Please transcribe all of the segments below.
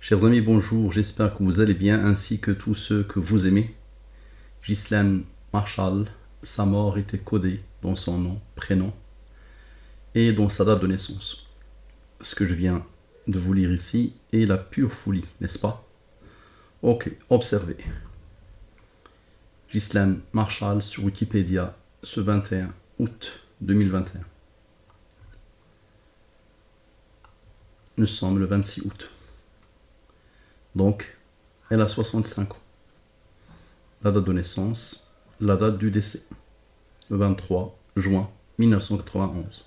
Chers amis, bonjour, j'espère que vous allez bien ainsi que tous ceux que vous aimez. Ghislaine Marshall, sa mort était codée dans son nom, prénom et dans sa date de naissance. Ce que je viens de vous lire ici est la pure folie, n'est-ce pas? Ok, observez. Ghislaine Marshall sur Wikipédia ce 21 août 2021. Nous sommes le 26 août. Donc, elle a 65 ans. La date de naissance, la date du décès, le 23 juin 1991.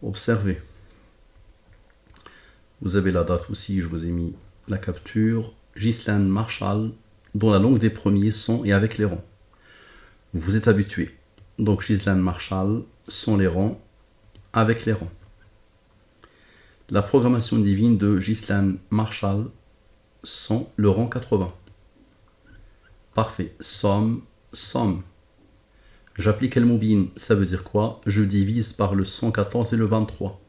Observez. Vous avez la date aussi, je vous ai mis la capture. Ghislaine Marshall, dont la langue des premiers sont et avec les rangs. Vous vous êtes habitué. Donc, Ghislaine Marshall sont les rangs avec les rangs. La programmation divine de Ghislaine Marshall sont le rang 80. Parfait. Somme. J'applique El Moubin, ça veut dire quoi? Je divise par le 114 et le 23.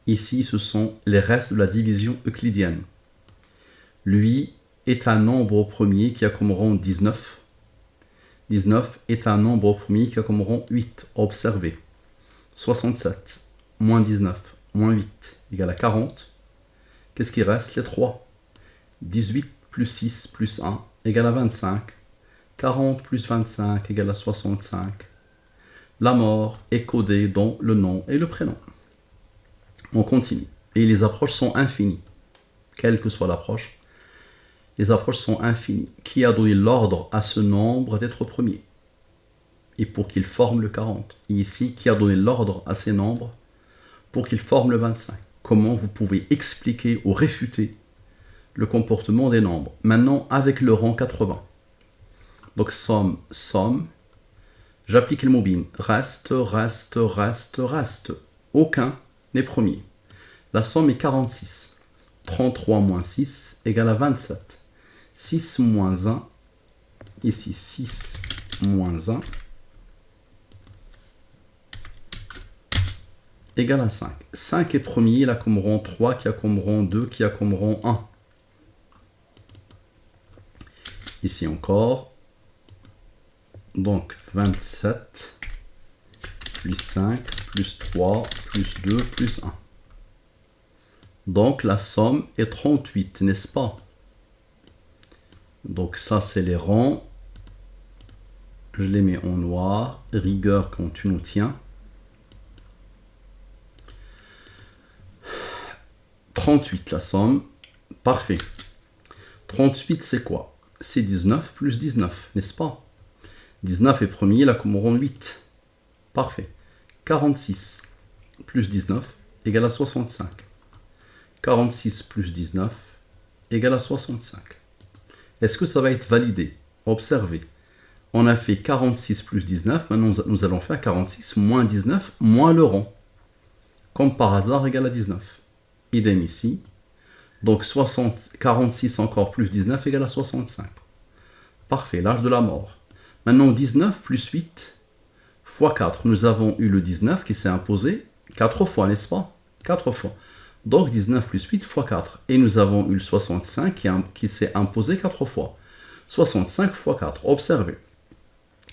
Ici, ce sont les restes de la division euclidienne. Lui est un nombre au premier qui a comme rang 19. 19 est un nombre au premier qui a comme rang 8. Observez. 67, moins 19, moins 8, égale à 40. Qu'est-ce qui reste? Les 3. 18 plus 6 plus 1 égale à 25. 40 plus 25 égale à 65. La mort est codée dans le nom et le prénom. On continue. Et les approches sont infinies. Quelle que soit l'approche, les approches sont infinies. Qui a donné l'ordre à ce nombre d'être premier? Et pour qu'il forme le 40. Et ici, qui a donné l'ordre à ces nombres pour qu'ils forment le 25? Comment vous pouvez expliquer ou réfuter le comportement des nombres? Maintenant, avec le rang 80. Donc, somme. J'applique le Moubin. Reste. Aucun n'est premier. La somme est 46. 33 moins 6 égale à 27. 6 moins 1. Ici, 6 moins 1 égale à 5. 5 est premier, il a comme rang 3, qui a comme rang 2, qui a comme rang 1. Ici encore. Donc 27 plus 5 plus 3 plus 2 plus 1. Donc la somme est 38, n'est-ce pas? Donc ça c'est les rangs. Je les mets en noir. Rigueur quand tu nous tiens. 38 la somme. Parfait. 38 c'est quoi? C'est 19 plus 19, n'est-ce pas? 19 est premier, il a comme rang 8. Parfait. 46 plus 19 égale à 65. 46 plus 19 égale à 65. Est-ce que ça va être validé? Observez. On a fait 46 plus 19, maintenant nous allons faire 46 moins 19 moins le rang. Comme par hasard égale à 19. Idem ici. Donc 46 encore plus 19 égale à 65. Parfait, l'âge de la mort. Maintenant 19 plus 8 fois 4. Nous avons eu le 19 qui s'est imposé 4 fois, n'est-ce pas? 4 fois. Donc 19 plus 8 fois 4. Et nous avons eu le 65 qui s'est imposé 4 fois. 65 fois 4. Observez.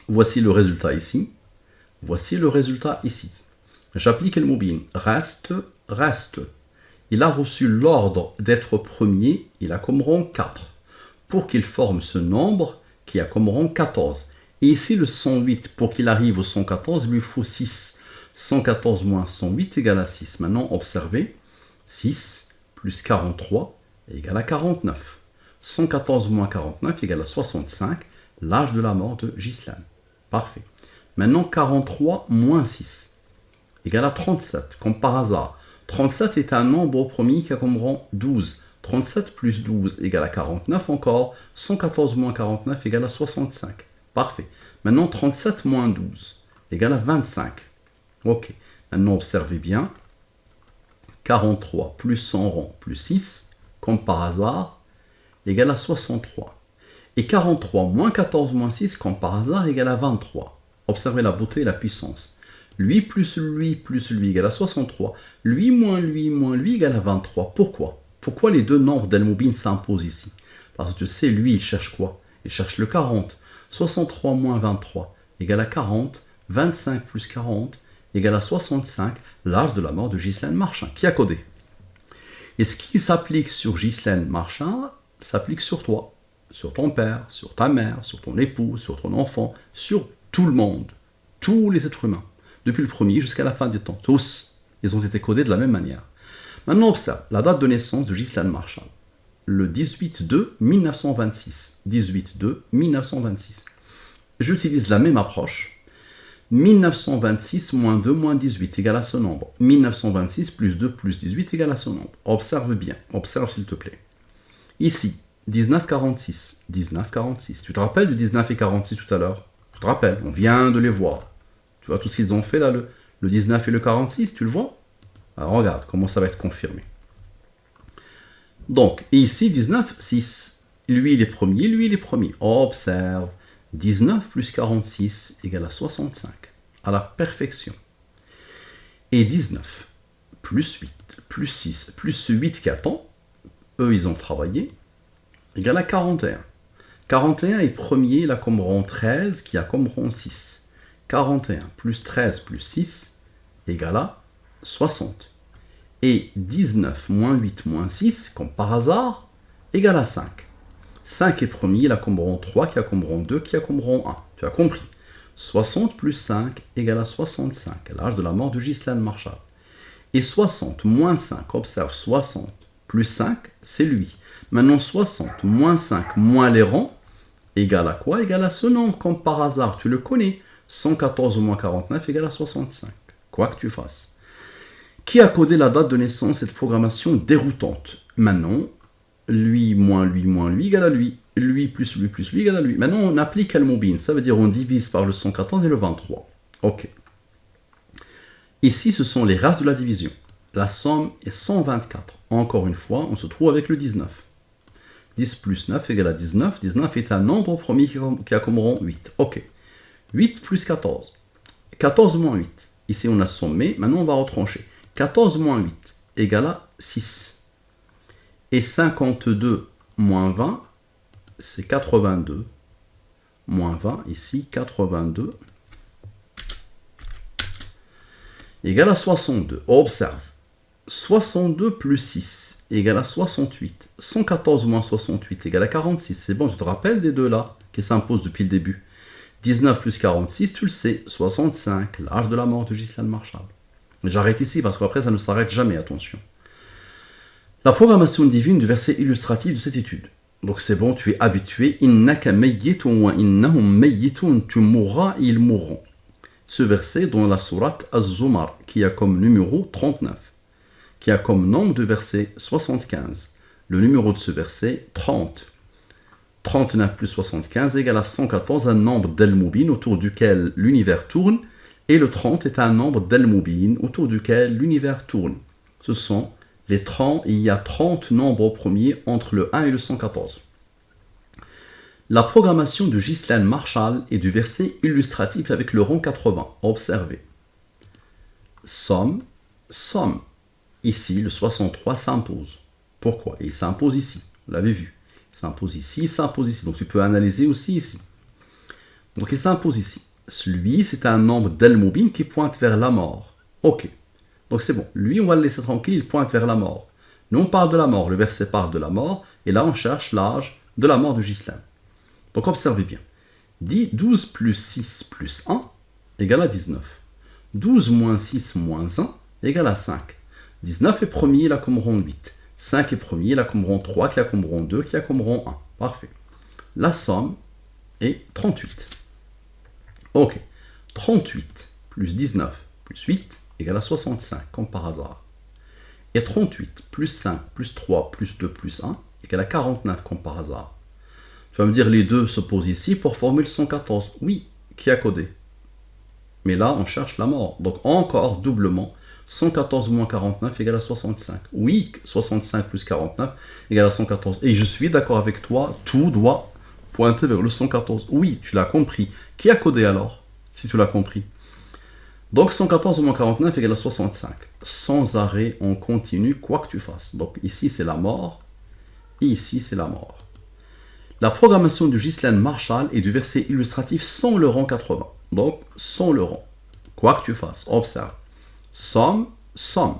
Voici le résultat ici. Voici le résultat ici. J'applique le Moubin. Reste. Il a reçu l'ordre d'être premier. Il a comme rang 4. Pour qu'il forme ce nombre qui a comme rang 14. Et ici, le 108, pour qu'il arrive au 114, il lui faut 6. 114 moins 108 égale à 6. Maintenant, observez. 6 plus 43 égale à 49. 114 moins 49 égale à 65. L'âge de la mort de Ghislaine. Parfait. Maintenant, 43 moins 6 égale à 37, comme par hasard. 37 est un nombre au premier qui a comme rang 12. 37 plus 12 égale à 49 encore. 114 moins 49 égale à 65. Parfait. Maintenant, 37 moins 12 égale à 25. Ok. Maintenant, observez bien. 43 plus son rang plus 6, comme par hasard, égale à 63. Et 43 moins 14 moins 6, comme par hasard, égale à 23. Observez la beauté et la puissance. Lui plus lui égale à 63. Lui moins lui égale à 23. Pourquoi? Pourquoi les deux nombres d'Al-Moubin s'imposent ici? Parce que tu sais, lui, il cherche quoi? Il cherche le 40. 63 moins 23 égale à 40. 25 plus 40 égale à 65. L'âge de la mort de Ghislaine Marchand. Qui a codé? Et ce qui s'applique sur Ghislaine Marchand s'applique sur toi, sur ton père, sur ta mère, sur ton époux, sur ton enfant, sur tout le monde, tous les êtres humains, depuis le premier jusqu'à la fin des temps. Tous, ils ont été codés de la même manière. Maintenant, observe la date de naissance de Ghislaine Marchand. Le 18-2-1926. 18-2-1926. J'utilise la même approche. 1926 moins 2 moins 18 égale à ce nombre. 1926 plus 2 plus 18 égale à ce nombre. Observe bien, observe s'il te plaît. Ici, 1946. 1946. Tu te rappelles du 19 et 46 tout à l'heure? Tu te rappelles, on vient de les voir. Tu vois tout ce qu'ils ont fait là, le 19 et le 46, tu le vois? Alors regarde comment ça va être confirmé. Donc, ici, 19, 6. Lui, il est premier, lui, il est premier. Observe. 19 plus 46 égale à 65. À la perfection. Et 19 plus 8 plus 6 plus 8 qui attend, eux, ils ont travaillé, égale à 41. 41 est premier, il a comme rang 13, qui a comme rang 6. 41 plus 13 plus 6 égale à 60. Et 19 moins 8 moins 6, comme par hasard, égale à 5. 5 est premier, il a comme rang 3, qui a comme rang 2, qui a comme rang 1. Tu as compris? 60 plus 5 égale à 65, à l'âge de la mort de Ghislaine Marchand. Et 60 moins 5, observe, 60 plus 5, c'est lui. Maintenant, 60 moins 5 moins les rangs, égale à quoi? Égale à ce nombre, comme par hasard, tu le connais. 114 moins 49 égale à 65. Quoi que tu fasses. Qui a codé la date de naissance, cette programmation déroutante? Maintenant, lui moins lui égale à lui. Lui plus lui égale à lui. Maintenant, on applique Al-Moubin. Ça veut dire on divise par le 114 et le 23. Ok. Ici, ce sont les races de la division. La somme est 124. Encore une fois, on se trouve avec le 19. 10 plus 9 égale à 19. 19 est un nombre premier qui a comme rang 8. Ok. 8 plus 14. 14 moins 8. Ici, on a sommé. Maintenant, on va retrancher. 14 moins 8 égale à 6. Et 52 moins 20, c'est 82. Moins 20, ici, 82 égale à 62. Observe. 62 plus 6 égale à 68. 114 moins 68 égale à 46. C'est bon, tu te rappelles des deux là qui s'imposent depuis le début. 19 plus 46, tu le sais, 65, l'âge de la mort de Ghislaine Marchand. J'arrête ici parce qu'après ça ne s'arrête jamais, attention. La programmation divine du verset illustratif de cette étude. Donc c'est bon, tu es habitué. Innaka mayyitun wa innahum mayyitun, tu mourras et ils mourront. Ce verset dans la sourate Az-Zumar, qui a comme numéro 39, qui a comme nombre de versets 75. Le numéro de ce verset, 30. 39 plus 75 égale à 114, un nombre d'Al-Moubin autour duquel l'univers tourne, et le 30 est un nombre d'Al-Moubin autour duquel l'univers tourne. Ce sont les 30, il y a 30 nombres au premier entre le 1 et le 114. La programmation de Ghislaine Marchand est du verset illustratif avec le rang 80. Observez. Somme. Ici, le 63 s'impose. Pourquoi? Il s'impose ici. Vous l'avez vu. Il s'impose ici, il s'impose ici. Donc tu peux analyser aussi ici. Donc il s'impose ici. Celui, c'est un nombre d'Al-Moubin qui pointe vers la mort. Ok. Donc c'est bon. Lui, on va le laisser tranquille, il pointe vers la mort. Nous, on parle de la mort. Le verset parle de la mort. Et là, on cherche l'âge de la mort de Ghislaine. Donc observez bien. 12 plus 6 plus 1 égale à 19. 12 moins 6 moins 1 égale à 5. 19 est premier, il a comme rang 8. 5 est premier, il a comme rang 3, qui a comme rang 2, qui a comme rang 1. Parfait. La somme est 38. Ok. 38 plus 19 plus 8 égale à 65, comme par hasard. Et 38 plus 5 plus 3 plus 2 plus 1 égale à 49, comme par hasard. Tu vas me dire, les deux se posent ici pour former le 114. Oui, qui a codé? Mais là, on cherche la mort. Donc encore doublement, 114 moins 49 égale à 65. Oui, 65 plus 49 égale à 114. Et je suis d'accord avec toi, tout doit pointer vers le 114. Oui, tu l'as compris. Qui a codé alors, si tu l'as compris? Donc 114 moins 49 égale à 65. Sans arrêt, on continue quoi que tu fasses. Donc ici c'est la mort, et ici c'est la mort. La programmation de Ghislaine Marshall est du verset illustratif sans le rang 80. Donc sans le rang. Quoi que tu fasses, observe. Somme, somme.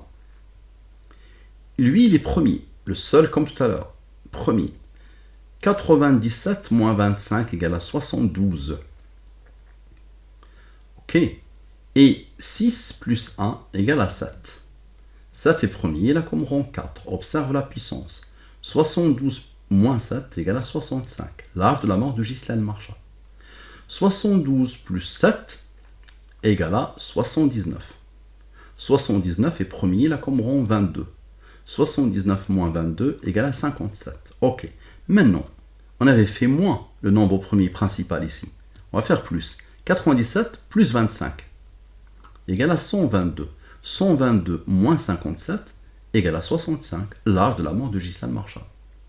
Lui, il est premier, le seul comme tout à l'heure. Premier. 97 moins 25 égale à 72. Ok. Et 6 plus 1 égale à 7. 7 est premier, il a comme rang 4. Observe la puissance. 72 moins 7 égale à 65. L'âge de la mort de Ghislaine Marshall. 72 plus 7 égale à 79. 79 est premier, il a comme rang 22. 79 moins 22 égale à 57. Ok. Maintenant, on avait fait moins le nombre premier principal ici. On va faire plus. 97 plus 25 égale à 122. 122 moins 57 égale à 65. L'âge de la mort de Ghislaine Marshall.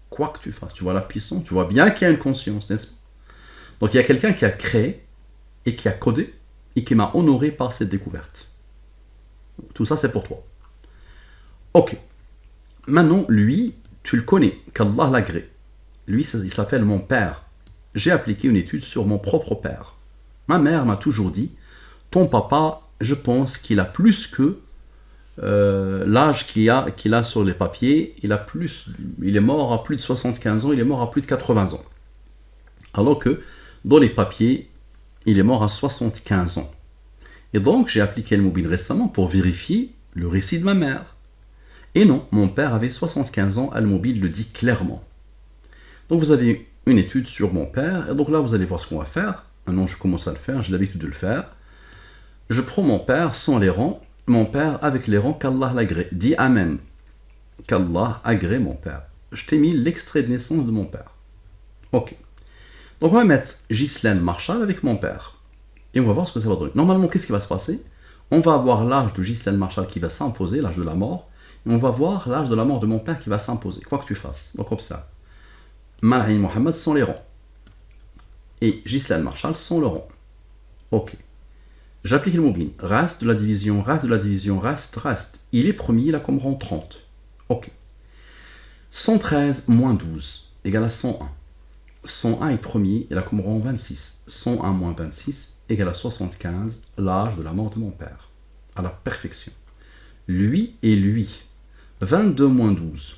Quoi que tu fasses, tu vois la puissance, tu vois bien qu'il y a une conscience, n'est-ce pas? Donc il y a quelqu'un qui a créé et qui a codé et qui m'a honoré par cette découverte. Tout ça, c'est pour toi. Ok. Maintenant, lui, tu le connais, qu'Allah l'agrée. Lui, il s'appelle mon père. J'ai appliqué une étude sur mon propre père. Ma mère m'a toujours dit, ton papa, je pense qu'il a plus que l'âge qu'il a sur les papiers. Il est mort à plus de 75 ans, il est mort à plus de 80 ans. Alors que dans les papiers, il est mort à 75 ans. Et donc, j'ai appliqué le mobile récemment pour vérifier le récit de ma mère. Et non, mon père avait 75 ans, Al-Mobile le dit clairement. Donc vous avez une étude sur mon père, et donc là vous allez voir ce qu'on va faire. Maintenant je commence à le faire, j'ai l'habitude de le faire. Je prends mon père sans les rangs, mon père avec les rangs qu'Allah l'agrée. Dis Amen. Qu'Allah agrée mon père. Je t'ai mis l'extrait de naissance de mon père. Ok. Donc on va mettre Ghislaine Marshall avec mon père. Et on va voir ce que ça va donner. Normalement, qu'est-ce qui va se passer? On va avoir l'âge de Ghislaine Marshall qui va s'imposer, l'âge de la mort. Et on va voir l'âge de la mort de mon père qui va s'imposer, quoi que tu fasses. Donc observe. Mal'in Mohammed sans les rangs. Et Ghislaine Marshall sans le rang. Ok. J'applique le mobile. Reste de la division, reste de la division, reste. Il est premier, il a comme rang 30. Ok. 113 moins 12 égale à 101. 101 est premier, il a comme rang 26. 101 moins 26 égale à 75, l'âge de la mort de mon père. À la perfection. Lui et lui. 22 moins 12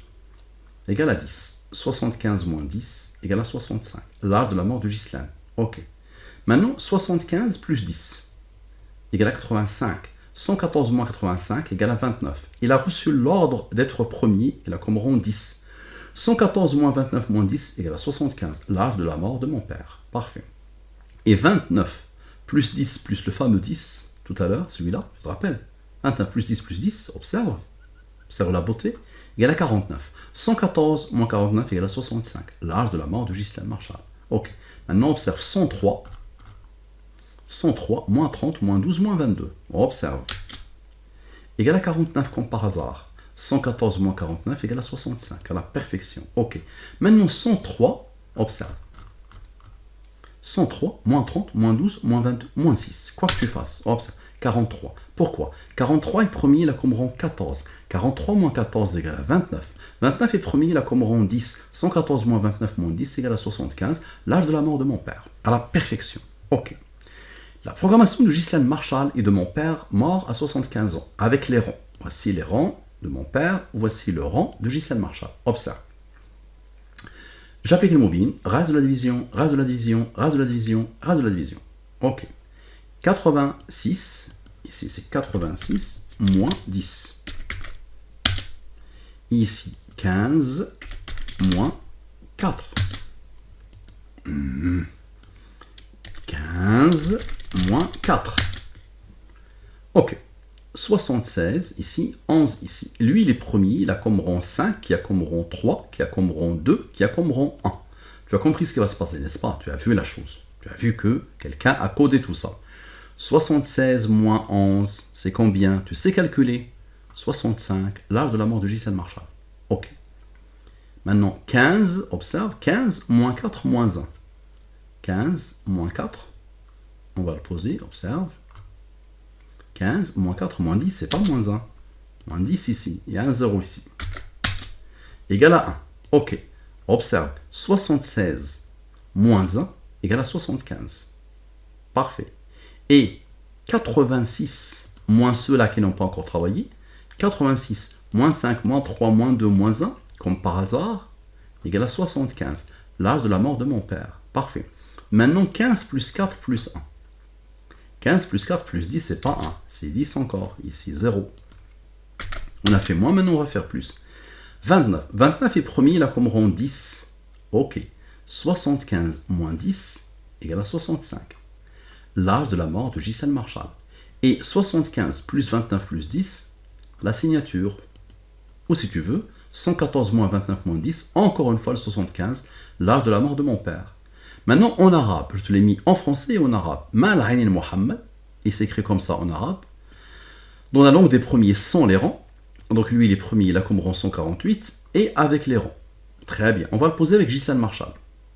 égale à 10. 75 moins 10 égale à 65. L'âge de la mort de Ghislaine. Ok. Maintenant, 75 plus 10 égale à 85. 114 moins 85 égale à 29. Il a reçu l'ordre d'être premier, il a comme rang 10. 114 moins 29 moins 10 égale à 75. L'âge de la mort de mon père. Parfait. Et 29 plus 10 plus le fameux 10, tout à l'heure, celui-là, je te rappelle. 29 plus 10, observe. Observe la beauté. Égale à 49. 114 moins 49 égale à 65. L'âge de la mort de Ghislaine Marshall. Ok. Maintenant, observe 103. 103 moins 30 moins 12 moins 22. On observe. Égale à 49 comme par hasard. 114 moins 49 égale à 65. À la perfection. Ok. Maintenant, 103. Observe. 103 moins 30 moins 12 moins 22 moins 6. Quoi que tu fasses. Observe. 43. Pourquoi? 43 est premier, il a comme rang 14. 43 moins 14 égale à 29. 29 est premier, il a comme rang 10. 114 moins 29 moins 10 égale à 75. L'âge de la mort de mon père. À la perfection. Ok. La programmation de Ghislaine Marshall et de mon père mort à 75 ans. Avec les rangs. Voici les rangs de mon père. Voici le rang de Ghislaine Marshall. Observe. J'applique le mobile. Rase de la division, rase de la division, rase de la division, rase de la division. Ok. 86, ici c'est 86 moins 10. Ici 15 moins 4. 15 moins 4. Ok. 76 ici, 11 ici. Lui il est premier, il a comme rang 5, qui a comme rang 3, qui a comme rang 2, qui a comme rang 1. Tu as compris ce qui va se passer, n'est-ce pas? Tu as vu la chose. Tu as vu que quelqu'un a codé tout ça. 76 moins 11, c'est combien? Tu sais calculer. 65, l'âge de la mort de Ghislaine Marshall. Ok. Maintenant, 15, observe, 15 moins 4 moins 1. 15 moins 4, on va le poser, observe. 15, moins 4, moins 10, c'est pas moins 1. Moins 10 ici, il y a un 0 ici. Égal à 1. Ok. Observe. 76 moins 1 égale à 75. Parfait. Et 86 moins ceux-là qui n'ont pas encore travaillé. 86 moins 5, moins 3, moins 2, moins 1, comme par hasard, égale à 75. L'âge de la mort de mon père. Parfait. Maintenant, 15 plus 4 plus 1. 15 plus 4 plus 10, c'est pas 1. C'est 10 encore. Ici, 0. On a fait moins, maintenant on va faire plus. 29. 29 est premier, il a comme rond 10. Ok. 75 moins 10 égale à 65. L'âge de la mort de Gisèle Marchal. Et 75 plus 29 plus 10, la signature. Ou si tu veux, 114 moins 29 moins 10, encore une fois le 75, l'âge de la mort de mon père. Maintenant en arabe, je te l'ai mis en français et en arabe. Mal Ayn Mohammed, et c'est écrit comme ça en arabe. Dans la langue des premiers sans les rangs. Donc lui, les premiers, il a comme rang 148, et avec les rangs. Très bien, on va le poser avec Gisèle Marchal.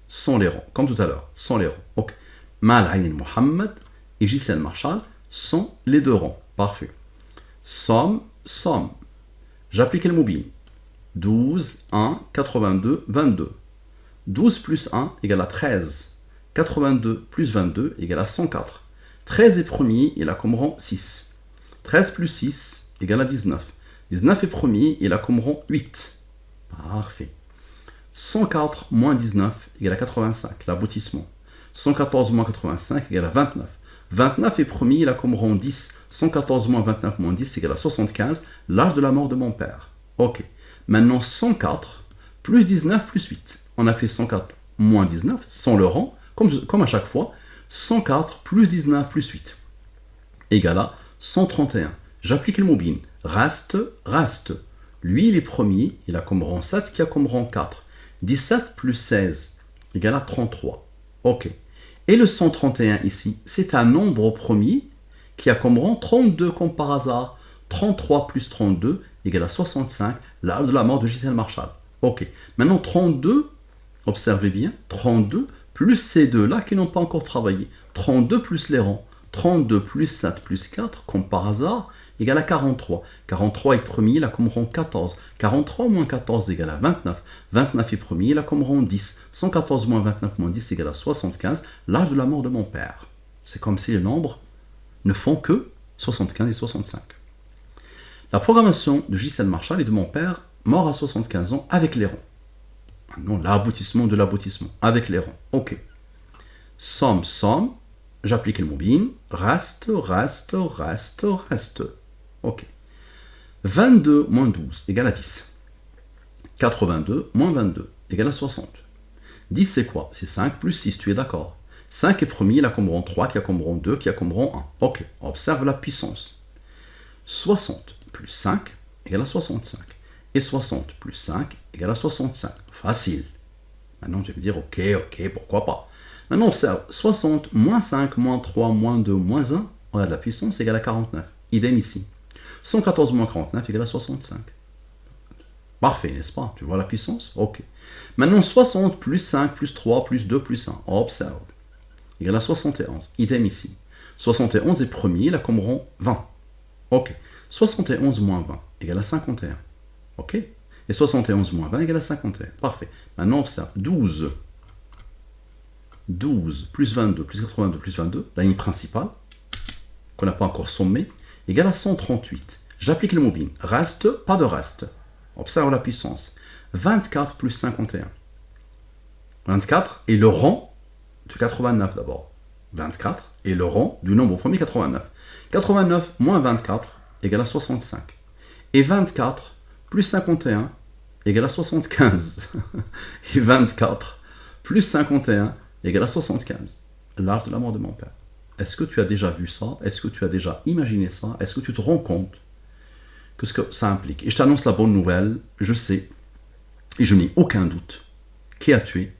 Sans les rangs, comme tout à l'heure, sans les rangs. Ok. Mal Ayn Mohammed et Gisèle Marchal sont les deux rangs. Parfait. Somme. J'applique le mobile. 12, 1, 82, 22. 12 plus 1 égale à 13. 82 plus 22 égale à 104. 13 est premier, il a comme rang 6. 13 plus 6 égale à 19. 19 est premier, il a comme rang 8. Parfait. 104 moins 19 égale à 85, l'aboutissement. 114 moins 85 égale à 29. 29 est premier, il a comme rang 10. 114 moins 29 moins 10 égale à 75, l'âge de la mort de mon père. Ok. Maintenant 104 plus 19 plus 8. On a fait 104 moins 19, sans le rang, comme à chaque fois. 104 plus 19 plus 8 égale à 131. J'applique le mobile. Reste. Lui, il est premier, il a comme rang 7 qui a comme rang 4. 17 plus 16 égale à 33. Ok. Et le 131 ici, c'est un nombre premier qui a comme rang 32 comme par hasard. 33 plus 32 égale à 65, l'âge de la mort de Gisèle Marchal. Ok. Maintenant 32, observez bien, 32 plus ces deux-là qui n'ont pas encore travaillé. 32 plus les rangs. 32 plus 7 plus 4, comme par hasard, égale à 43. 43 est premier, il a comme rang 14. 43 moins 14 égale à 29. 29 est premier, il a comme rang 10. 114 moins 29 moins 10 égale à 75. L'âge de la mort de mon père. C'est comme si les nombres ne font que 75 et 65. La programmation de Gisèle Marchal et de mon père, mort à 75 ans, avec les rangs. Maintenant, l'aboutissement de l'aboutissement, avec les rangs. Ok. Somme. J'applique le mobile. Reste. Ok. 22 moins 12 égale à 10. 82 moins 22 égale à 60. 10 c'est quoi? C'est 5 plus 6, tu es d'accord? 5 est premier, il a comme rang 3, qui a comme rang 2, qui a comme rang 1. Ok, observe la puissance. 60 plus 5 égale à 65. Et 60 plus 5 égale à 65. Facile. Maintenant tu vas me dire, ok, pourquoi pas. Maintenant observe, 60 moins 5 moins 3 moins 2 moins 1, on a de la puissance égale à 49. Idem ici. 114 moins 49 égale à 65. Parfait, n'est-ce pas? Tu vois la puissance? Ok. Maintenant 60 plus 5 plus 3 plus 2 plus 1, observe. Égale à 71. Idem ici. 71 est premier, il a comme rang 20. Ok. 71 moins 20 égale à 51. Ok. Et 71 moins 20 égale à 51. Parfait. Maintenant observe. 12 plus 22 plus 82 plus 22, la ligne principale, qu'on n'a pas encore sommée, égale à 138. J'applique le mobile. Reste, pas de reste. Observe la puissance. 24 plus 51. 24 est le rang de 89 d'abord. 24 est le rang du nombre premier 89. 89 moins 24 égale à 65. Et 24 plus 51 égale à 75. Et 24 plus 51 égale à 75. L'âge de la mort de mon père. Est-ce que tu as déjà vu ça? Est-ce que tu as déjà imaginé ça? Est-ce que tu te rends compte que ce que ça implique? Et je t'annonce la bonne nouvelle, je sais, et je n'ai aucun doute, qui a tué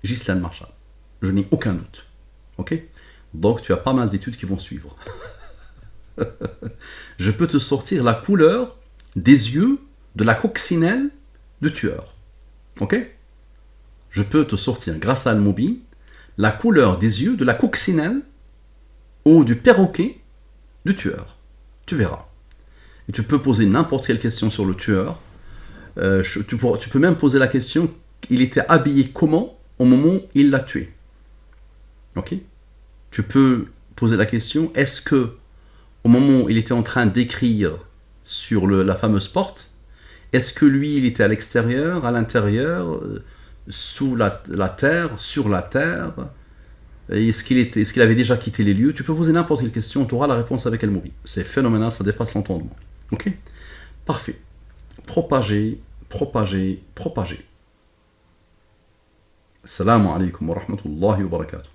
Gisèle Marchal. Je n'ai aucun doute. Ok? Donc tu as pas mal d'études qui vont suivre. Je peux te sortir la couleur des yeux de la coccinelle du tueur. Ok? Je peux te sortir, grâce à Al-Mobile, la couleur des yeux de la coccinelle ou du perroquet du tueur. Tu verras. Et tu peux poser n'importe quelle question sur le tueur. Tu peux même poser la question, il était habillé comment au moment où il l'a tué. Ok? Tu peux poser la question, est-ce que au moment où il était en train d'écrire sur la fameuse porte, est-ce que lui, il était à l'extérieur, à l'intérieur, sous la terre, sur la terre? Est-ce qu'il avait déjà quitté les lieux? Tu peux poser n'importe quelle question, tu auras la réponse avec El-Moubi. C'est phénoménal, ça dépasse l'entendement. Ok? Parfait. Propager, propager, propager. Assalamu alaikum wa rahmatullahi wa barakatuh.